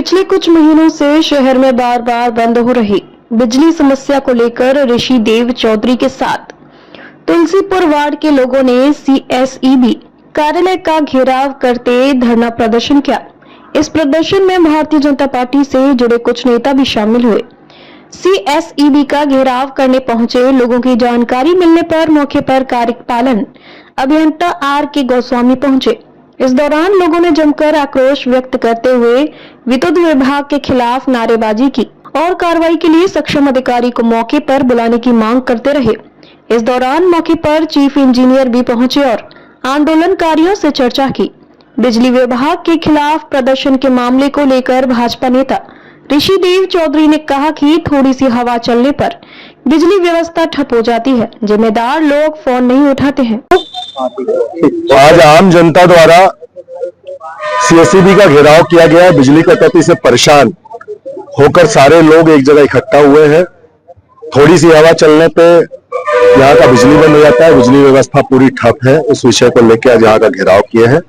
पिछले कुछ महीनों से शहर में बार बार बंद हो रही बिजली समस्या को लेकर ऋषि देव चौधरी के साथ तुलसीपुर वार्ड के लोगों ने सीएसईबी कार्यालय का घेराव करते धरना प्रदर्शन किया। इस प्रदर्शन में भारतीय जनता पार्टी से जुड़े कुछ नेता भी शामिल हुए। सीएसईबी का घेराव करने पहुंचे लोगों की जानकारी मिलने पर मौके पर कार्यपालन अभियंता आर के गोस्वामी पहुंचे। इस दौरान लोगों ने जमकर आक्रोश व्यक्त करते हुए विद्युत विभाग के खिलाफ नारेबाजी की और कार्रवाई के लिए सक्षम अधिकारी को मौके पर बुलाने की मांग करते रहे। इस दौरान मौके पर चीफ इंजीनियर भी पहुंचे और आंदोलनकारियों से चर्चा की। बिजली विभाग के खिलाफ प्रदर्शन के मामले को लेकर भाजपा नेता ऋषि देव चौधरी ने कहा कि थोड़ी सी हवा चलने पर बिजली व्यवस्था ठप हो जाती है, जिम्मेदार लोग फोन नहीं उठाते हैं। आज आम जनता द्वारा सीएसईबी का घेराव किया गया है। बिजली कटौती से परेशान होकर सारे लोग एक जगह इकट्ठा हुए हैं। थोड़ी सी हवा चलने पे यहाँ का बिजली बंद हो जाता है, बिजली व्यवस्था पूरी ठप है। उस विषय को लेकर आज यहाँ का घेराव किए हैं।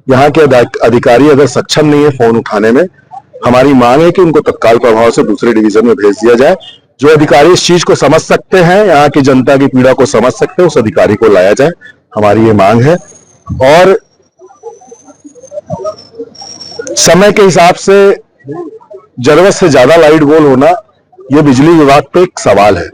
यहाँ के अधिकारी अगर सक्षम नहीं है फोन उठाने में, हमारी मांग है कि उनको तत्काल प्रभाव से दूसरे डिवीजन में भेज दिया जाए। जो अधिकारी इस चीज को समझ सकते हैं, यहाँ की जनता की पीड़ा को समझ सकते हैं, उस अधिकारी को लाया जाए, हमारी ये मांग है। और समय के हिसाब से जरूरत से ज्यादा लाइट गोल होना ये बिजली विभाग पे एक सवाल है,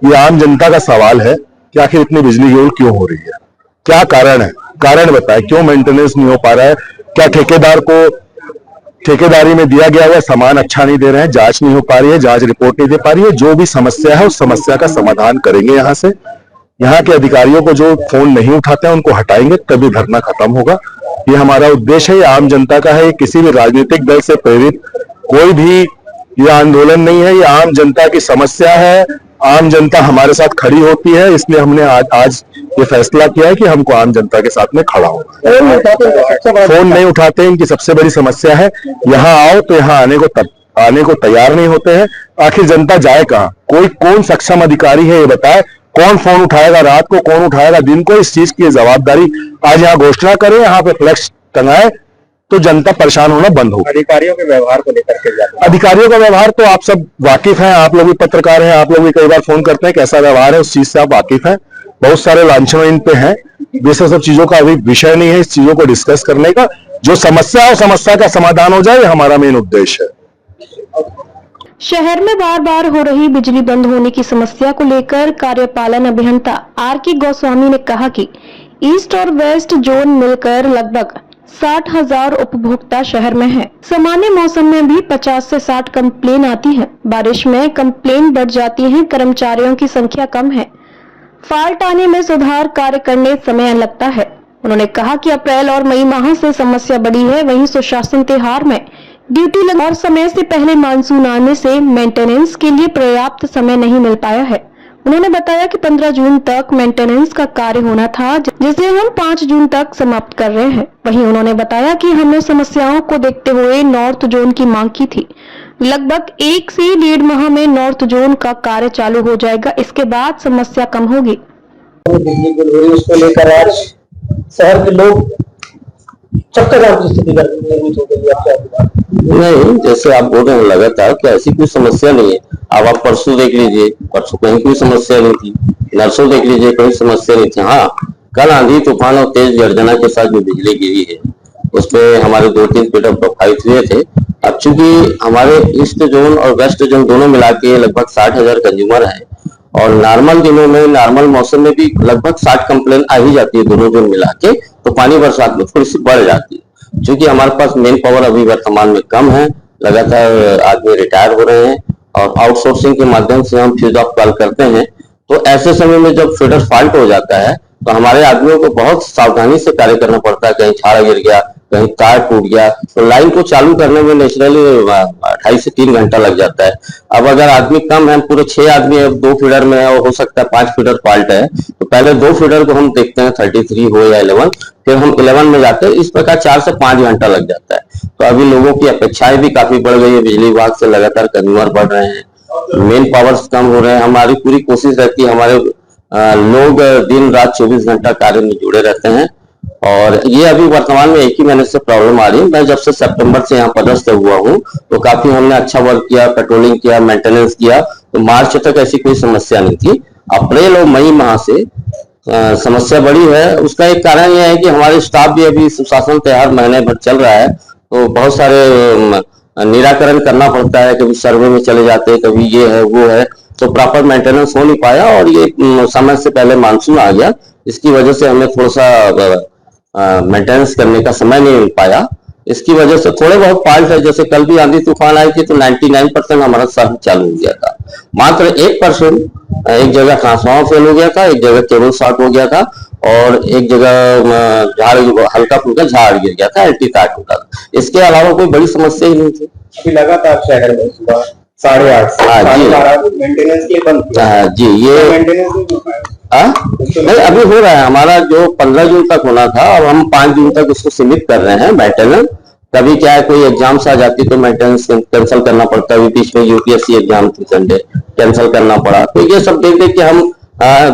ये आम जनता का सवाल है कि आखिर इतनी बिजली गोल क्यों हो रही है, क्या कारण है, कारण बताए, क्यों मेंटेनेंस नहीं हो पा रहा है, क्या ठेकेदार को ठेकेदारी में दिया गया हुआ सामान अच्छा नहीं दे रहे हैं, जांच नहीं हो पा रही है, जांच रिपोर्ट नहीं दे पा रही है। जो भी समस्या है उस समस्या का समाधान करेंगे। यहाँ से यहाँ के अधिकारियों को जो फोन नहीं उठाते हैं उनको हटाएंगे, तभी धरना खत्म होगा। ये हमारा उद्देश्य है, ये आम जनता का है, किसी भी राजनीतिक दल से प्रेरित कोई भी ये आंदोलन नहीं है, ये आम जनता की समस्या है। आम जनता हमारे साथ खड़ी होती है, इसलिए हमने आज ये फैसला किया है कि हमको आम जनता के साथ में खड़ा होगा। फोन नहीं उठाते, इनकी सबसे बड़ी समस्या है। यहाँ आओ तो यहाँ आने को तैयार नहीं होते हैं। आखिर जनता जाए कहाँ? कौन सक्षम अधिकारी है ये बताए, कौन फोन उठाएगा रात को, कौन उठाएगा दिन को? इस चीज की जवाबदारी आज यहाँ घोषणा करें, यहाँ पे फ्लैक्स टंगाए तो जनता परेशान होना बंद हो। अधिकारियों के व्यवहार को लेकर के अधिकारियों का व्यवहार तो आप सब वाकिफ हैं, आप लोग भी पत्रकार हैं, आप लोग भी कई बार फोन करते हैं, कैसा व्यवहार है उस चीज से आप वाकिफ हैं। बहुत सारे लांछन इन पे हैं, ये सब चीजों का अभी विषय नहीं है इस चीजों को डिस्कस करने का। जो समस्या है समस्या का समाधान हो जाए, हमारा मेन उद्देश्य है। शहर में बार बार हो रही बिजली बंद होने की समस्या को लेकर कार्यपालन अभियंता आर के गोस्वामी ने कहा कि ईस्ट और वेस्ट जोन मिलकर लगभग 60,000 उपभोक्ता शहर में हैं। सामान्य मौसम में भी 50 से 60 कंप्लेन आती है, बारिश में कंप्लेन बढ़ जाती है, कर्मचारियों की संख्या कम है, फॉल्ट आने में सुधार कार्य करने समय लगता है। उन्होंने कहा कि अप्रैल और मई माह से समस्या बढ़ी है, वहीं सुशासन त्योहार में ड्यूटी लग और समय से पहले मानसून आने से मेंटेनेंस के लिए पर्याप्त समय नहीं मिल पाया है। उन्होंने बताया कि 15 जून तक मेंटेनेंस का कार्य होना था, जिसे हम 5 जून तक समाप्त कर रहे हैं। वहीं उन्होंने बताया कि हमने समस्याओं को देखते हुए नॉर्थ जोन की मांग की थी। लगभग 1 से 1.5 माह में नॉर्थ जोन का कार्य चालू हो जाएगा, इसके बाद समस्या कम होगी। बिजली गुल हो रही उसको लेकर आज शहर के लोग चक्कर की स्थिति निर्मित हो गई। नहीं, जैसे आप बोल रहे हैं लगातार, क्या ऐसी कोई समस्या नहीं है। अब आप परसों देख लीजिए, परसों कहीं कोई समस्या नहीं थी, नरसों देख लीजिए कोई समस्या नहीं थी। हाँ, कल आंधी तूफान और तेज गर्जना के साथ जो बिजली गिरी है उस पे हमारे 2-3 फीट प्रभावित हुए थे। अब चूंकि हमारे ईस्ट जोन और वेस्ट जोन दोनों मिला के लगभग 60,000 कंज्यूमर है और नॉर्मल दिनों में, नॉर्मल मौसम में भी लगभग 60 कंप्लेन आ ही जाती है दोनों जोन मिला के, तो पानी बरसात में थोड़ी सी बढ़ जाती है। क्योंकि हमारे पास मेन पावर अभी वर्तमान में कम है, लगातार आदमी रिटायर हो रहे हैं और आउटसोर्सिंग के माध्यम से हम फ्यूज ऑफ कॉल करते हैं। तो ऐसे समय में जब फीडर फॉल्ट हो जाता है तो हमारे आदमियों को बहुत सावधानी से कार्य करना पड़ता है। कहीं छाड़ा गिर गया, कहीं तार टूट गया, तो लाइन को चालू करने में नेचुरली 2.5 से 3 घंटा लग जाता है। अब अगर आदमी कम है, पूरे 6 आदमी है, 2 फीडर में है और हो सकता है 5 फीडर फॉल्ट है, तो पहले 2 फीडर को हम देखते हैं 33 हो या 11, फिर हम 11 में जाते हैं। इस प्रकार 4 से 5 घंटा लग जाता है। तो अभी लोगों की अपेक्षाएं भी काफी बढ़ गई है, बिजली विभाग से लगातार कंज्यूमर बढ़ रहे हैं, मेन पावर्स कम हो रहे हैं। हमारी पूरी कोशिश रहती है, हमारे लोग दिन रात 24 घंटा कार्य में जुड़े रहते हैं और ये अभी वर्तमान में 1 ही महीने से प्रॉब्लम आ रही है। मैं जब से सितंबर से यहाँ पदस्थ हुआ हूँ तो काफी हमने अच्छा वर्क किया, पेट्रोलिंग किया, मेंटेनेंस किया, तो मार्च तक ऐसी कोई समस्या नहीं थी। अप्रैल और मई माह से समस्या बड़ी है। उसका एक कारण यह है कि हमारे स्टाफ भी अभी सुशासन त्योहार महीने भर चल रहा है, तो बहुत सारे निराकरण करना पड़ता है, कभी सर्वे में चले जाते हैं, कभी ये है वो है, तो प्रॉपर मेंटेनेंस हो नहीं पाया। और ये समय से पहले मानसून आ गया, इसकी वजह से हमें थोड़ा सा मेंटेनेंस करने का समय नहीं मिल पाया। इसकी वजह से थोड़े बहुत फॉल्ट है, जैसे कल भी आंधी तूफान आई थी तो 99% हमारा सर्व चालू हो गया था। मात्र 1% एक जगह ट्रांसफार्मर फेल हो गया था, एक जगह केबल शॉर्ट हो गया था, और एक जगह झाड़ हल्का फुल्का झाड़ गिर गया था, एल्टी तार टूटा था। इसके अलावा कोई बड़ी समस्या ही नहीं थी। अभी लगातार शहर में सुबह 8:30 से 12 मेंटेनेंस के लिए बंद किया। जी, ये मेंटेनेंस नहीं हो पाया। नहीं, अभी हो रहा है। हमारा जो 15 जून तक होना था, अब हम 5 जून तक उसको सीमित कर रहे हैं मेंटेनेंस। कभी क्या है, कोई एग्जाम्स आ जाती है तो मेंटेनेंस कैंसिल करना पड़ता है। बीच में यूपीएससी एग्जाम थी, संडे कैंसिल करना पड़ा। तो ये सब देख देख के हम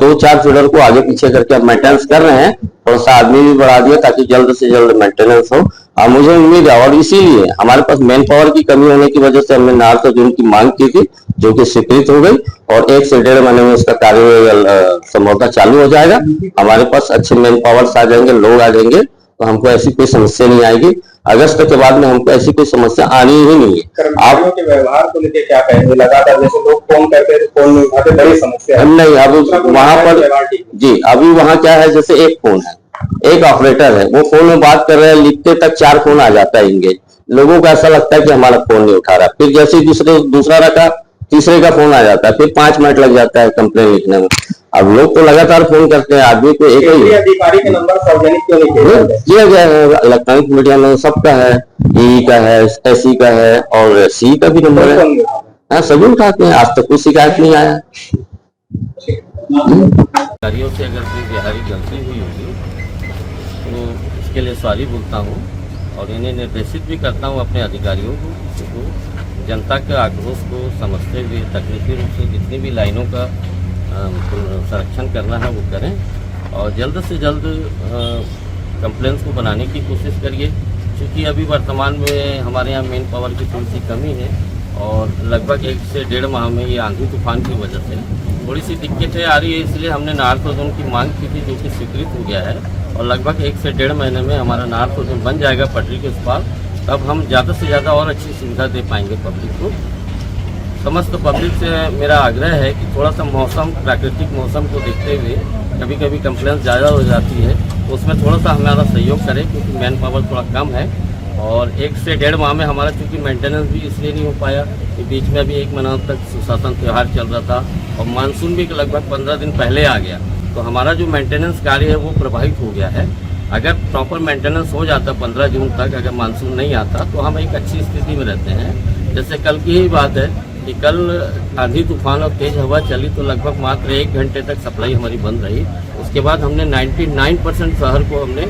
2-4 फीडर को आगे पीछे करके अब मेंटेनेंस कर रहे हैं। थोड़ा सा आदमी भी बढ़ा दिया ताकि जल्द से जल्द मेंटेनेंस हो। मुझे उम्मीद है, और इसीलिए हमारे पास मैन पावर की कमी होने की वजह से हमने नार्थ जोन की मांग की थी, जो कि स्वीकृत हो गई, और 1 से 1.5 महीने में इसका कार्य संभवतः चालू हो जाएगा। हमारे पास अच्छे मैन पावर्स आ जाएंगे, लोग आ जाएंगे, तो हमको ऐसी कोई समस्या नहीं आएगी। अगस्त के बाद में हमको ऐसी कोई समस्या आनी ही नहीं है। कर्मचारियों के व्यवहार को लेकर क्या कहेंगे? लगातार जैसे लोग फोन करते हैं तो फोन नहीं उठाते, बड़ी समस्या है। नहीं, अब वहां पर जी, अभी वहां क्या है, जैसे एक फोन है, एक ऑपरेटर है, वो फोन में बात कर रहे हैं, लिखते तक 4 फोन आ जाता है इंगेज। लोगों को ऐसा लगता है कि हमारा फोन नहीं उठा रहा, फिर जैसे दूसरा रखा, तीसरे का फोन आ जाता है, फिर 5 मिनट लग जाता है कंप्लेन लिखने में। अब लोग तो लगातार फोन करते हैं, आदमी को एक ही अधिकारी के नंबर सार्वजनिक क्यों नहीं किया गया है? इलेक्ट्रॉनिक मीडिया में सबका है, ई का है, एसई का है, और सी का भी नंबर है। हाँ, सभी उठाते हैं, आज तक कोई शिकायत नहीं आया। अधिकारियों से अगर कोई व्यवहारिक गलती हुई होगी तो इसके लिए सॉरी बोलता हूँ, और इन्हें निर्देशित भी करता हूँ अपने अधिकारियों को जनता के आक्रोश को समझते हुए तकनीकी रूप से जितनी भी लाइनों का संरक्षण करना है वो करें, और जल्द से जल्द कंप्लेंट्स को बनाने की कोशिश करिए। क्योंकि अभी वर्तमान में हमारे यहाँ मेन पावर की थोड़ी सी कमी है, और लगभग 1 से 1.5 माह में ये आंधी तूफान की वजह से थोड़ी सी दिक्कतें आ रही है। इसलिए हमने नॉर्थ जोन की मांग की थी, जो कि स्वीकृत हो गया है, और लगभग 1 से 1.5 महीने में हमारा नॉर्थ जोन बन जाएगा पटरी के उस पार। तब हम ज़्यादा से ज़्यादा और अच्छी सुविधा दे पाएंगे पब्लिक को। समस्त पब्लिक से मेरा आग्रह है कि थोड़ा सा मौसम, प्राकृतिक मौसम को देखते हुए कभी कभी कंप्लेंट्स ज़्यादा हो जाती है, तो उसमें थोड़ा सा हमारा सहयोग करें, क्योंकि मैन पावर थोड़ा कम है। और 1 से 1.5 माह में हमारा चूँकि मेंटेनेंस भी इसलिए नहीं हो पाया कि बीच में अभी 1 महीना तक सुशासन त्यौहार चल रहा था, और मानसून भी लगभग 15 दिन पहले आ गया, तो हमारा जो मेंटेनेंस कार्य है वो प्रभावित हो गया है। अगर प्रॉपर मेंटेनेंस हो जाता 15 जून तक, अगर मानसून नहीं आता, तो हम एक अच्छी स्थिति में रहते हैं। जैसे कल की ही बात है कि कल आंधी तूफान और तेज हवा चली, तो लगभग मात्र 1 घंटे तक सप्लाई हमारी बंद रही। उसके बाद हमने 99% शहर को हमने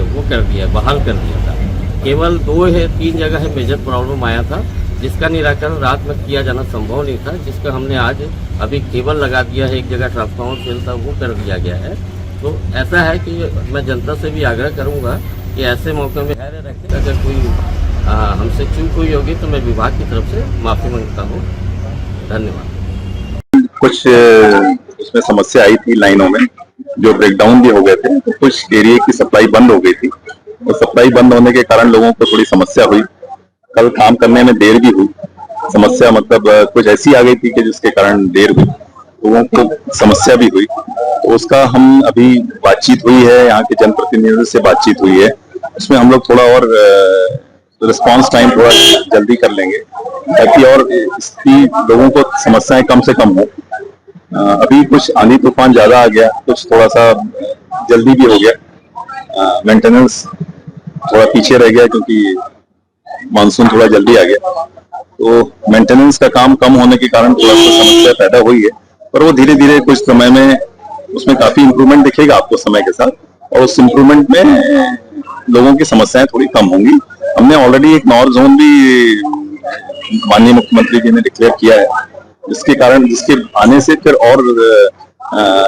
वो कर दिया, बहाल कर दिया था। केवल 2-3 जगह है मेजर प्रॉब्लम आया था, जिसका निराकरण रात में किया जाना संभव नहीं था, जिसका हमने आज अभी केबल लगा दिया है। एक जगह ट्रांसफार्मर फेल था, वो कर दिया गया है। तो ऐसा है कि मैं जनता से भी आग्रह करूंगा कि ऐसे मौके में धैर्य रखें। अगर कोई हमसे चूक हुई होगी तो मैं विभाग की तरफ से माफ़ी मांगता हूँ। धन्यवाद। कुछ उसमें समस्या आई थी, लाइनों में जो ब्रेकडाउन भी हो गए थे, तो कुछ एरिया की सप्लाई बंद हो गई थी, तो सप्लाई बंद होने के कारण लोगों को थोड़ी समस्या हुई। कल काम करने में देर भी हुई। समस्या मतलब कुछ ऐसी आ गई थी कि जिसके कारण देर हुई, लोगों को समस्या भी हुई। तो उसका हम अभी बातचीत हुई है, यहाँ के जनप्रतिनिधियों से बातचीत हुई है, उसमें हम लोग थोड़ा और रिस्पांस टाइम थोड़ा जल्दी कर लेंगे, ताकि और इसकी लोगों को समस्याएं कम से कम हो। अभी कुछ आंधी तूफान ज्यादा आ गया, कुछ थोड़ा सा जल्दी भी हो गया, मेंटेनेंस थोड़ा पीछे रह गया क्योंकि मानसून थोड़ा जल्दी आ गया, तो मेंटेनेंस का काम कम होने के कारण थोड़ा सा समस्या पैदा हुई है। पर वो धीरे धीरे कुछ समय में उसमें काफी इम्प्रूवमेंट दिखेगा आपको समय के साथ, और उस इम्प्रूवमेंट में लोगों की समस्याएं थोड़ी कम होंगी। हमने ऑलरेडी एक नॉर्थ जोन भी माननीय मुख्यमंत्री जी ने डिक्लेयर किया है, जिसके कारण, जिसके आने से फिर और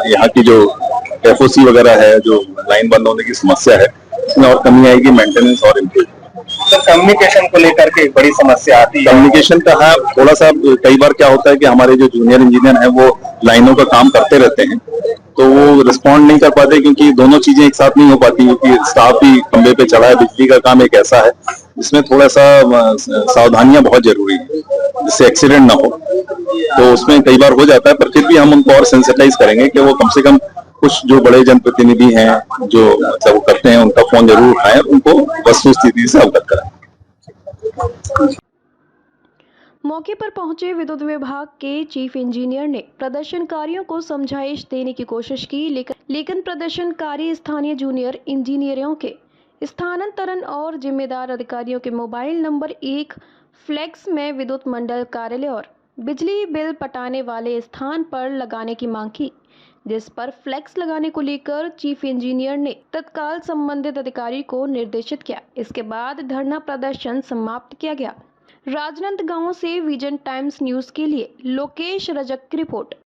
यहाँ की जो एफओसी वगैरह है, जो लाइन बंद होने की समस्या है, इसमें और कमी आएगी, मेंटेनेंस और इम्प्रूव। तो कम्युनिकेशन को लेकर के एक बड़ी समस्या आती है। कम्युनिकेशन का हाँ थोड़ा सा कई बार क्या होता है कि हमारे जो जूनियर इंजीनियर हैं वो लाइनों का काम करते रहते हैं, तो वो रिस्पॉन्ड नहीं कर पाते क्योंकि दोनों चीजें एक साथ नहीं हो पाती, क्योंकि स्टाफ भी खंबे पे चढ़ा है। बिजली का काम एक ऐसा है जिसमें थोड़ा सा सावधानियां बहुत जरूरी है जिससे एक्सीडेंट ना हो, तो उसमें कई बार हो जाता है, पर फिर भी हम उनको और सेंसिटाइज करेंगे कि वो कम से कम कुछ जो बड़े जनप्रतिनिधि हैं जो मतलब वो करते हैं उनका फोन जरूर उठाएं, उनको वस्तु स्थिति से अवगत कराएं। मौके पर पहुंचे विद्युत विभाग के चीफ इंजीनियर ने प्रदर्शनकारियों को समझाइश देने की कोशिश की, लेकिन प्रदर्शनकारी स्थानीय जूनियर इंजीनियरों के स्थानांतरण और जिम्मेदार अधिकारियों के मोबाइल नंबर एक फ्लैक्स में विद्युत मंडल कार्यालय और बिजली बिल पटाने वाले स्थान पर लगाने की मांग की, जिस पर फ्लैक्स लगाने को लेकर चीफ इंजीनियर ने तत्काल संबंधित अधिकारी को निर्देशित किया। इसके बाद धरना प्रदर्शन समाप्त किया गया। राजनांदगांव से विजन टाइम्स न्यूज के लिए लोकेश रजक की रिपोर्ट।